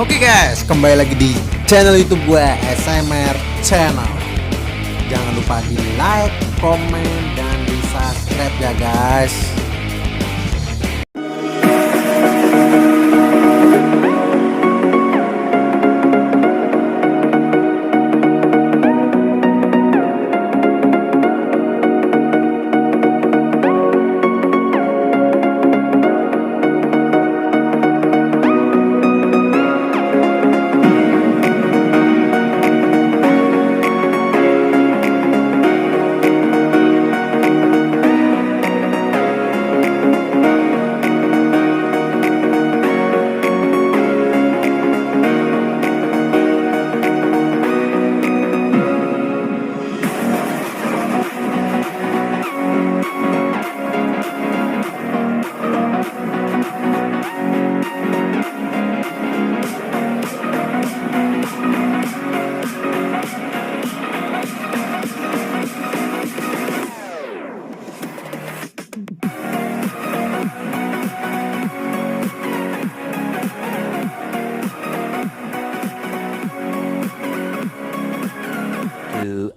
Oke guys, kembali lagi di channel YouTube gue, SMR Channel. Jangan lupa di like, komen, dan di subscribe ya guys.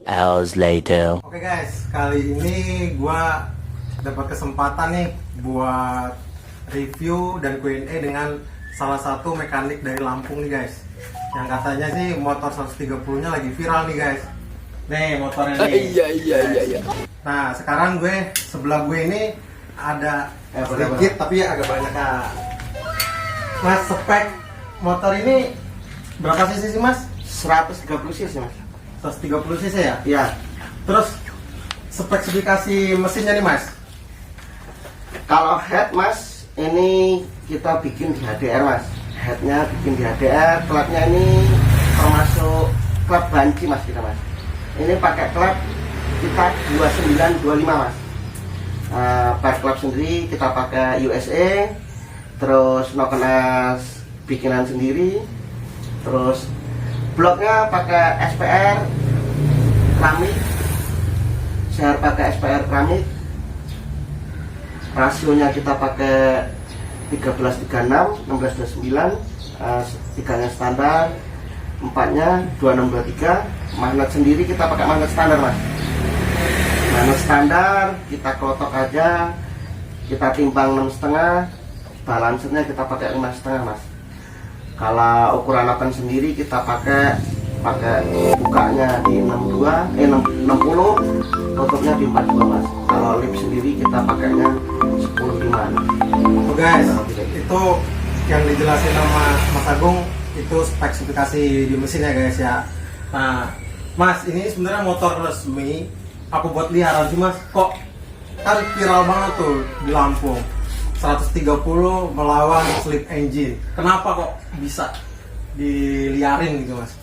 Hours later. Oke guys, kali ini gua dapat kesempatan nih buat review dan Q&A dengan salah satu mekanik dari Lampung nih guys. Yang katanya sih motor 130-nya lagi viral nih guys. Nih motornya nih. Iya. Nah sekarang sebelah gue ini ada sedikit tapi ya agak banyak kak. Mas, spek motor ini berapa cc sih mas? 130 cc mas. 130 cc ya? Iya. Terus spesifikasi mesinnya nih mas? Kalau head mas, ini kita bikin di HDR mas. Headnya bikin di HDR, klapnya ini termasuk klap banci mas kita mas. Ini pakai klap kita 2925 mas. Part klap sendiri kita pakai USA, terus nokenas bikinan sendiri, terus bloknya pakai SPR keramik, share pakai SPR keramik, rasionya kita pakai 1336, 1629, tiganya standar, empatnya 2623, magnet sendiri kita pakai magnet standar mas. Magnet standar kita klotok aja, kita timbang 6,5, balancernya kita pakai 5,5 mas. Kalau ukuran apen sendiri kita pakai bukanya di 60, tutupnya di 42 mas. Kalau lip sendiri kita pakainya 10,5. Oh guys, itu yang dijelasin sama Mas Agung itu spesifikasi di mesinnya guys ya. Nah, Mas ini sebenarnya motor resmi. Aku buat liaran sih mas, kok kan viral banget tuh di Lampung. 130 melawan slip engine. Kenapa kok bisa diliarin gitu mas?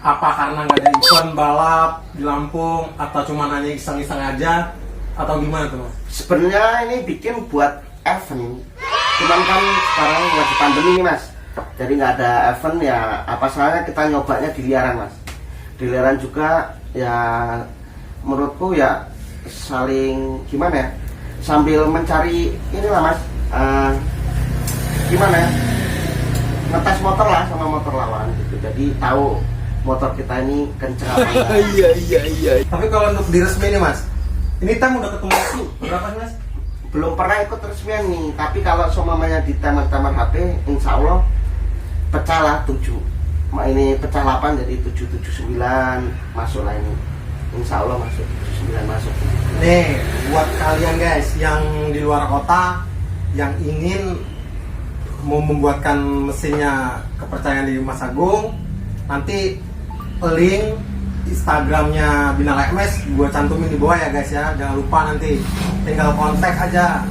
Apa karena nggak ada event balap di Lampung atau cuma hanya iseng-iseng aja atau gimana tuh mas? Sebenarnya ini bikin buat event, cuman kan sekarang lagi pandemi nih mas, jadi nggak ada event ya. Apa salahnya kita nyobanya di liaran mas? Di liaran juga ya menurutku ya saling gimana ya, sambil mencari inilah mas, gimana ya, ngetes motor lah sama motor lawan gitu. Jadi tahu motor kita ini kenceng apa enggak. Iya. Tapi kalau untuk di resmi nih mas, ini tam udah ketemu itu berapa sih mas? Belum pernah ikut resmian nih, tapi kalau semuanya di taman-taman HP, insya Allah pecah lah 7. Ini pecah 8 jadi 779 masuk lah ini. Insya Allah masuk 79 masuk. Nih buat kalian guys yang di luar kota yang ingin mau membuatkan mesinnya kepercayaan di Mas Agung, nanti link Instagramnya Binala MS gue cantumin di bawah ya guys ya. Jangan lupa nanti tinggal kontak aja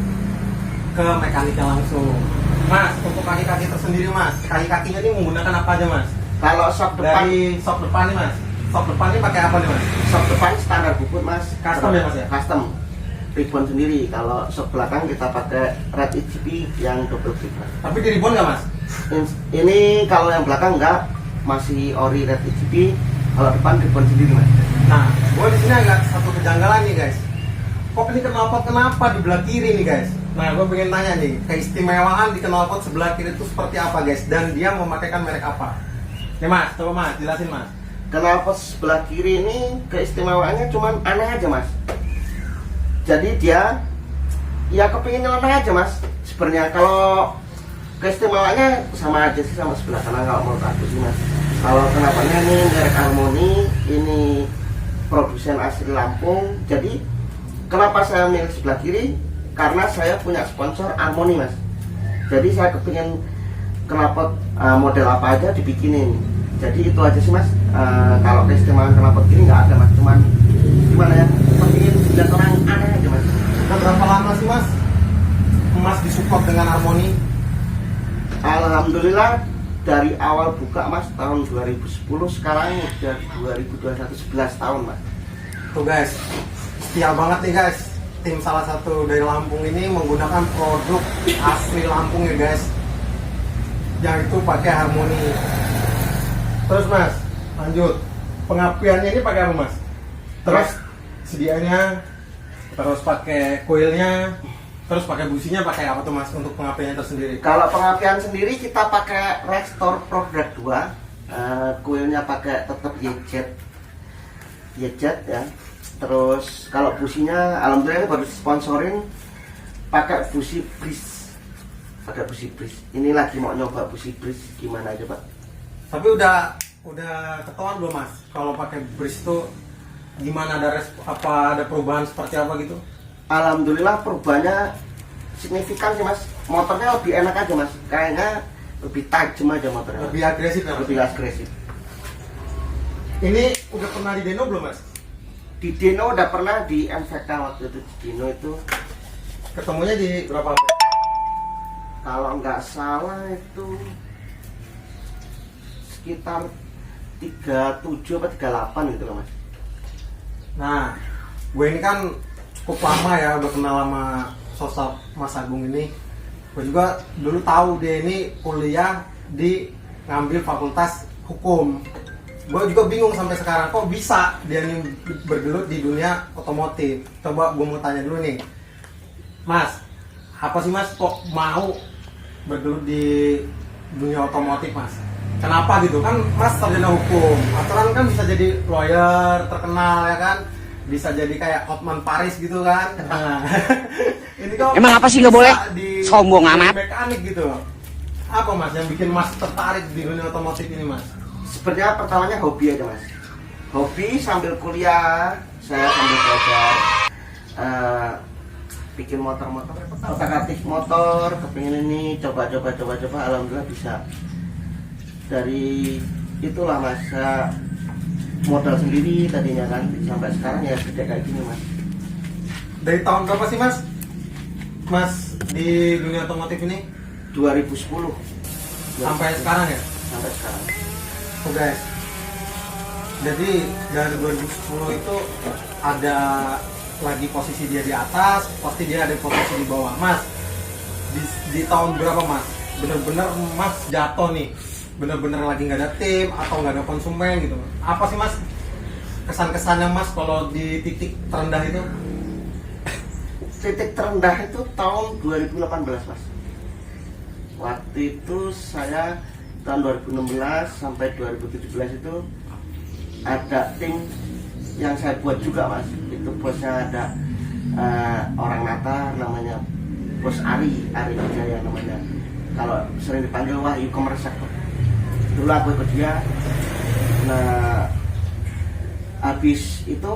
ke mekaniknya langsung. Mas, untuk kaki-kaki tersendiri mas, kaki-kakinya ini menggunakan apa aja mas? Kalau sok depan, Dari sok depan nih mas, sok depan ini pakai apa nih mas? sok depan standar bubut mas. Custom ya mas ya? Custom. Ribbon sendiri. Kalau sok belakang kita pakai red EGP yang double grip mas. Tapi di ribbon nggak mas? Ini kalau yang belakang enggak, masih ori red EGP. Kalau depan ribbon sendiri mas. Nah, gue di sini agak satu kejanggalan nih guys. Kok ini kenapa di belah kiri nih guys? Nah, gue pengen tanya nih, keistimewaan di knalpot sebelah kiri itu seperti apa guys? Dan dia memakaikan merek apa? Nih mas, coba mas, jelasin mas. Knalpot sebelah kiri ini keistimewaannya cuman aneh aja mas. Jadi dia ya kepingin nyeleneh aja mas. Sebenarnya kalau keistimewaannya sama aja sih sama sebelah kanan kalau menurut aku sih mas. Kalau kenapanya ini merek Harmony, ini produsen asli Lampung. Jadi kenapa saya milih sebelah kiri? Karena saya punya sponsor Harmony mas. Jadi saya kepingin knalpot model apa aja dibikinin. Jadi itu aja sih mas. Kalau keistimewaan knalpot kiri nggak ada mas. Cuman gimana ya? Kepingin dilihat orang aneh aja mas. Udah berapa lama sih mas? Mas disupport dengan Harmony? Alhamdulillah dari awal buka mas tahun 2010, sekarang udah 2021, 11 tahun mas. Tuh guys, setia banget nih guys. Tim salah satu dari Lampung ini menggunakan produk asli Lampung ya guys, yang itu pakai Harmony. Terus mas, lanjut, pengapiannya ini pakai apa mas? Terus sedianya, terus pakai coilnya, terus pakai businya pakai apa tuh mas untuk pengapiannya tersendiri? Kalau pengapian sendiri kita pakai Restore Product 2. Coilnya pakai tetap Yejet ya. Terus kalau businya alhamdulillah baru sponsorin pakai busi Breeze. Pakai busi Breeze. Ini lagi mau nyoba busi Breeze gimana aja pak. Tapi udah ketahuan belum mas kalau pakai Breeze itu gimana, ada perubahan seperti apa gitu? Alhamdulillah perubahannya signifikan sih mas. Motornya lebih enak aja mas. Kayaknya lebih tajam aja motornya. Lebih agresif ya mas? Lebih agresif. Ini udah pernah di Deno belum mas? Di Deno udah pernah, di MVK waktu itu. Di Deno itu Ketemunya di berapa? kalau nggak salah itu sekitar 37 atau 38 gitu loh mas. Nah, gue ini kan cukup lama ya udah kenal sama sosok Mas Agung ini. Gue juga dulu tahu dia ini kuliah di ngambil fakultas hukum. Gue juga bingung sampai sekarang kok bisa dia ini bergelut di dunia otomotif. Coba gue mau tanya dulu nih, Mas, apa sih mas kok mau bergelut di dunia otomotif mas? Kenapa gitu? Kan mas sarjana hukum, aturan kan bisa jadi lawyer terkenal ya kan? Bisa jadi kayak Hotman Paris gitu kan? Nah, ini kok Emang apa sih nggak boleh? Sombong amat. Mekanik gitu. Apa mas yang bikin mas tertarik di dunia otomotif ini mas? Sebenarnya pertamanya hobi aja mas. Hobi sambil kuliah, saya sambil belajar bikin motor-motor, otak-atik motor, kepingin ini coba. Alhamdulillah bisa. Dari itulah mas, modal sendiri tadinya kan, sampai sekarang ya gede kayak gini mas. Dari tahun berapa sih mas? Mas di dunia otomotif ini? 2010 Sampai sekarang ya? Sampai sekarang. Oh guys, jadi dari 2010 itu ada lagi posisi dia di atas, pasti dia ada posisi di bawah. Mas, di tahun berapa mas? Bener-bener mas jatuh nih, bener-bener lagi nggak ada tim atau nggak ada konsumen gitu. Apa sih mas kesan-kesannya mas kalau di titik terendah itu? Titik terendah itu tahun 2018 mas. Waktu itu saya tahun 2016 sampai 2017 itu ada tim yang saya buat juga mas. Itu bosnya ada orang Natar namanya bos Ari Wijaya namanya. Kalau sering dipanggil Wahyu Komersak. Dulu aku ikut dia. Nah habis itu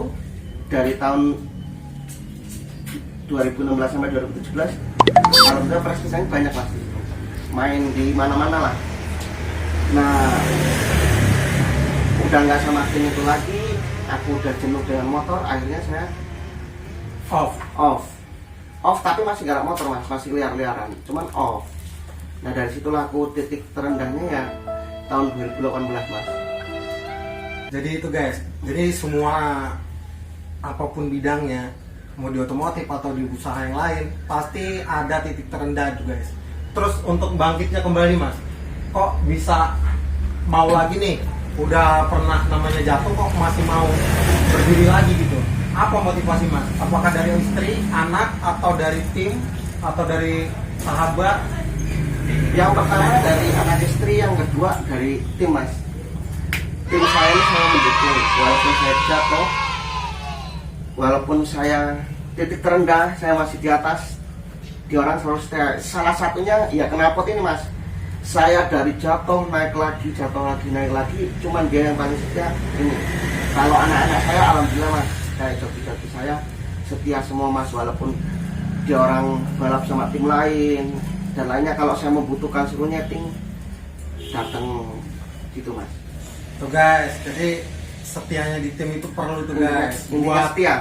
dari tahun 2016 sampai 2017 alhamdulillah prestasi saya banyak mas. Main di mana-mana lah. Nah, udah nggak sama tim itu lagi, aku udah jenuh dengan motor, akhirnya saya off, tapi masih garap motor mas, masih liar-liaran, cuman off. Nah dari situlah aku titik terendahnya ya tahun 2018 mas. Jadi itu guys, jadi semua apapun bidangnya, mau di otomotif atau di usaha yang lain, pasti ada titik terendah juga guys. Terus untuk bangkitnya kembali mas, kok bisa mau lagi nih? Udah pernah namanya jatuh kok masih mau berdiri lagi gitu? Apa motivasi mas? Apakah dari istri, anak, atau dari tim, atau dari sahabat? Yang pertama dari anak istri, yang kedua dari tim mas. Tim saya ini selalu mendukung, walaupun saya jatuh, walaupun saya titik terendah, saya masih di atas. Di orang selalu setia. Salah satunya ya knalpot ini mas. Saya dari jatuh naik lagi, jatuh lagi naik lagi, cuman dia yang paling setia ini. Kalau anak-anak saya alhamdulillah mas, kayak joki-joki saya setia semua mas, walaupun dia orang balap sama tim lain dan lainnya. Kalau saya membutuhkan suruh nyeting, datang gitu mas. Tuh guys, jadi setianya di tim itu perlu tuh guys, Intinya setia.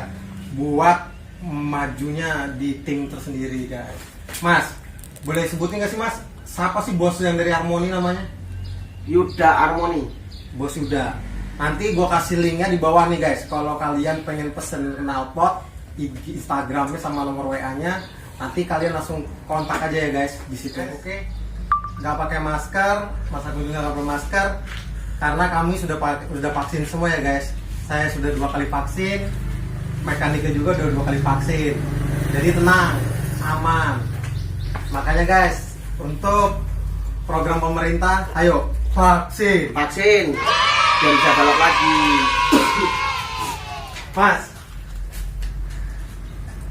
buat majunya di tim tersendiri guys. Mas, boleh sebutin nggak sih mas, siapa sih bos yang dari Harmoni namanya? Yuda Harmoni. Bos Yuda. Nanti gua kasih linknya di bawah nih guys. Kalau kalian pengen pesen knalpot, Instagramnya sama nomor WA-nya, nanti kalian langsung kontak aja ya guys di situ. Oke? Nggak pakai masker, Mas Agung juga nggak pakai masker, karena kami sudah vaksin semua ya guys. Saya sudah 2 kali vaksin, mekaniknya juga udah 2 kali vaksin. Jadi tenang, aman. Makanya guys, untuk program pemerintah, ayo vaksin. Vaksin biar bisa balap lagi. Mas,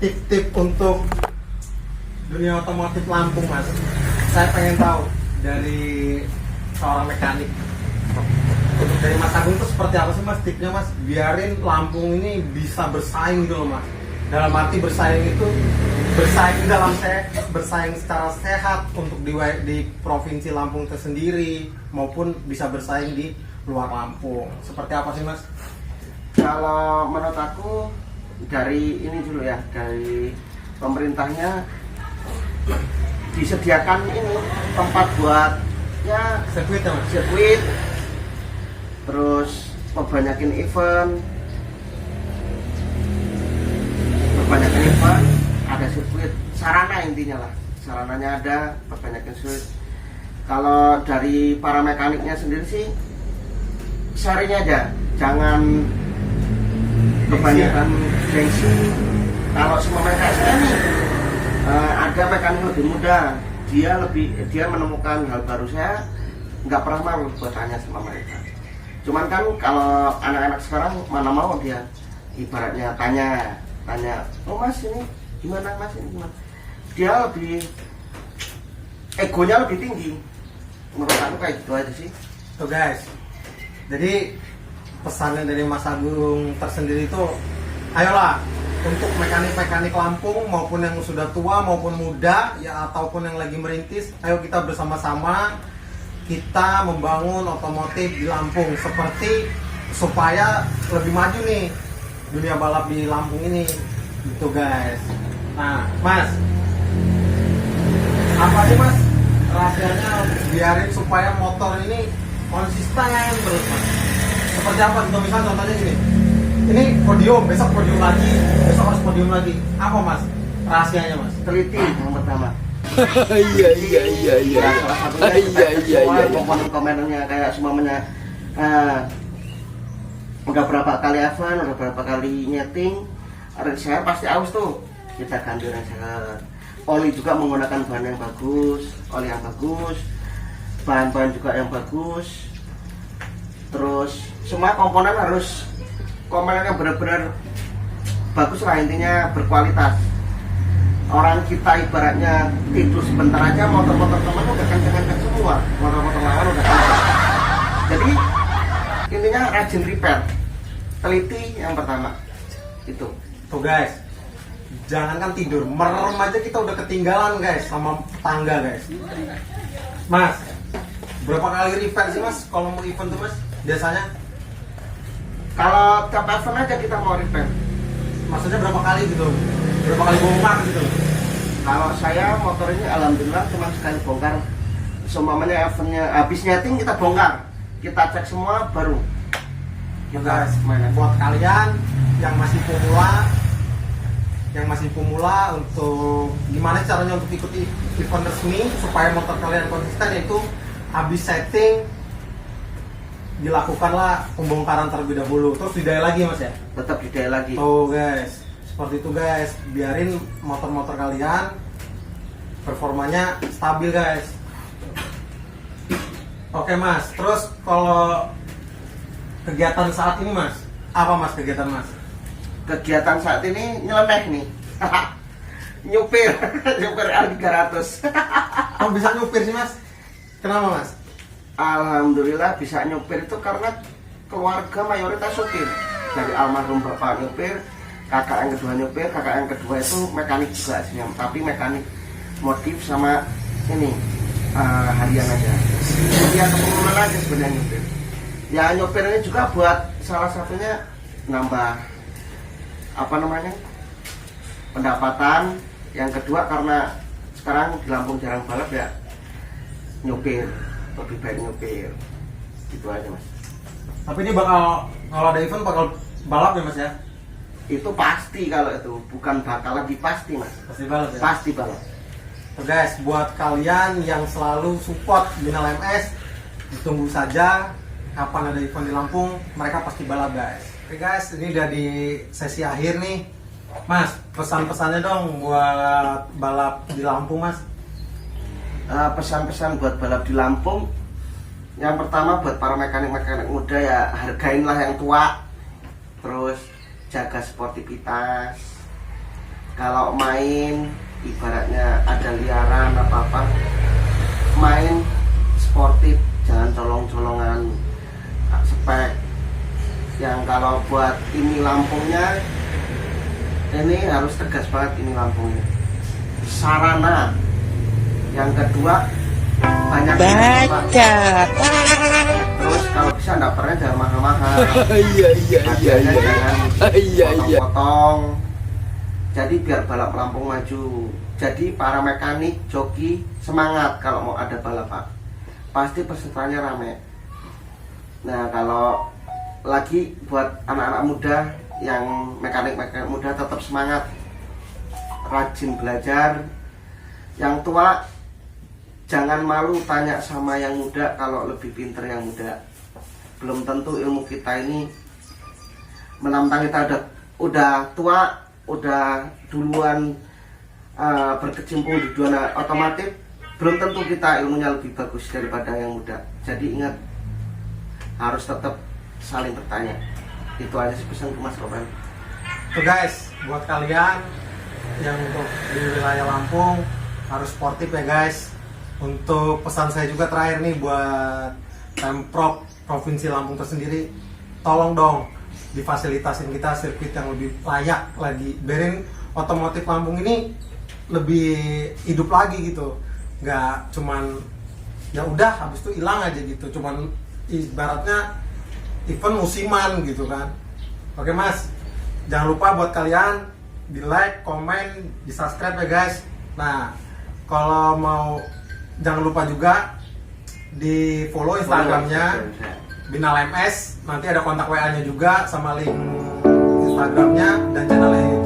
tip-tip untuk dunia otomotif Lampung mas. Saya pengen tahu dari seorang mekanik. Untuk dari Mas Agung itu seperti apa sih mas tipnya mas? Biarin Lampung ini bisa bersaing gitu loh mas. Dalam arti bersaing itu bersaing secara sehat untuk di provinsi Lampung tersendiri, maupun bisa bersaing di luar Lampung. Seperti apa sih mas? Kalau menurut aku dari ini dulu ya, dari pemerintahnya disediakan ini tempat buat ya Sirkuit ya mas? sirkuit, terus membanyakin event, ada sirkuit, sarana intinya lah, sarananya ada, perbanyakin sirkuit. Kalau dari para mekaniknya sendiri sih sharing aja, jangan kebanyakan gengsi. Kalau semua mekanik ini ada mekanik lebih muda, dia menemukan hal baru. Saya nggak pernah mau buat tanya sama mereka. Cuman kan kalau anak-anak sekarang mana mau dia ibaratnya tanya, oh mas ini gimana, mas ini gimana. Dia lebih egonya lebih tinggi. Menurut aku kayak gitu aja sih. Tuh guys, jadi pesannya dari Mas Agung tersendiri itu, ayolah untuk mekanik-mekanik Lampung maupun yang sudah tua maupun muda ya, ataupun yang lagi merintis, ayo kita bersama-sama kita membangun otomotif di Lampung seperti supaya lebih maju nih dunia balap di Lampung ini gitu guys. Nah mas, apa sih mas rahasianya biarin supaya motor ini konsisten terus mas? Seperti apa gitu, misalnya contohnya gini, ini podium, besok podium lagi, besok harus podium lagi, apa mas rahasianya mas? Teliti yang pertama. Iya. Salah satunya iya. Komponen-komponennya kayak semuanya udah berapa kali event, udah berapa kali nyeting, saya pasti aus tuh, kita ganti reseller. Oli juga menggunakan bahan yang bagus, oli yang bagus, bahan-bahan juga yang bagus. Terus semua komponen harus komponennya benar-benar bagus lah, intinya berkualitas. Orang kita ibaratnya tidur sebentar aja, motor-motor teman udah kenceng-kenceng semua, motor-motor lawan udah kenceng. Jadi intinya rajin repair, teliti yang pertama itu. Tuh guys, jangankan tidur, merem aja kita udah ketinggalan guys sama tangga guys. Mas, berapa kali repair sih mas kalau mau event tuh mas biasanya? Kalau tiap event aja kita mau repair. Maksudnya berapa kali gitu? Berapa kali bongkar gitu? Kalau saya motor ini alhamdulillah cuma sekali bongkar. Semuanya eventnya habis nyeting kita bongkar, kita cek semua baru. Guys, buat kalian yang masih pemula untuk gimana caranya untuk ikuti event resmi supaya motor kalian konsisten, yaitu habis setting dilakukanlah pembongkaran terlebih dahulu, terus didaya lagi mas ya? Tetap didaya lagi. Tuh guys, seperti itu guys, biarin motor-motor kalian performanya stabil guys. Oke mas, terus kalau kegiatan saat ini mas, apa mas kegiatan mas? Kegiatan saat ini nyeleneh nih. Nyupir L300. Kok bisa nyupir sih mas? Kenapa mas? Alhamdulillah bisa nyupir itu karena keluarga mayoritas supir. Dari almarhum bapak nyupir, kakak yang kedua nyupir, kakak yang kedua itu mekanik juga sih, tapi mekanik modif sama ini harian aja. Dia kepengurunan aja sebenarnya nyupir. Ya nyupir ini juga buat salah satunya nambah pendapatan. Yang kedua karena sekarang di Lampung jarang balap ya, nyupir lebih baik nyupir. Gitu aja mas. Tapi ini bakal, kalau ada event bakal balap ya mas ya? Itu pasti, kalau itu bukan bakal, lagi pasti mas. Pasti balap ya? Pasti balap. So guys, buat kalian yang selalu support Binal MS, ditunggu saja kapan ada event di Lampung, mereka pasti balap guys. Oke guys, ini udah di sesi akhir nih. Mas, pesan-pesannya dong buat balap di Lampung mas. Pesan-pesan buat balap di Lampung, yang pertama buat para mekanik-mekanik muda ya, hargainlah yang tua, terus jaga sportivitas. Kalau main ibaratnya ada liaran apa-apa, main sportif, jangan colong-colongan spek. Yang kalau buat ini Lampungnya, ini harus tegas banget ini Lampungnya. Sarana. Yang kedua, banyak baca. Terus kalau bisa daftarnya jangan mahal-mahal. Iya. Harganya jangan potong-potong. Jadi biar balap Lampung maju. Jadi para mekanik, joki semangat kalau mau ada balap pak. Pasti pesertanya rame. Nah kalau lagi buat anak-anak muda yang mekanik-mekanik muda tetap semangat, rajin belajar. Yang tua jangan malu tanya sama yang muda kalau lebih pinter yang muda. Belum tentu ilmu kita ini menantang kita udah tua, udah duluan berkecimpung di dunia otomotif, belum tentu kita ilmunya lebih bagus daripada yang muda. Jadi ingat, harus tetap saling bertanya. Itu aja sih pesan Mas Roban. Tuh guys, buat kalian yang untuk di wilayah Lampung harus sportif ya guys. Untuk pesan saya juga terakhir nih buat Pemprov Provinsi Lampung tersendiri, tolong dong difasilitasin kita sirkuit yang lebih layak lagi, biarin otomotif Lampung ini lebih hidup lagi gitu, nggak cuman ya udah habis itu hilang aja gitu, cuman ibaratnya event musiman gitu kan. Oke mas, jangan lupa buat kalian di like, komen, di subscribe ya guys. Nah kalau mau jangan lupa juga di follow Instagramnya Binal MS, nanti ada kontak WA nya juga sama link Instagramnya dan channelnya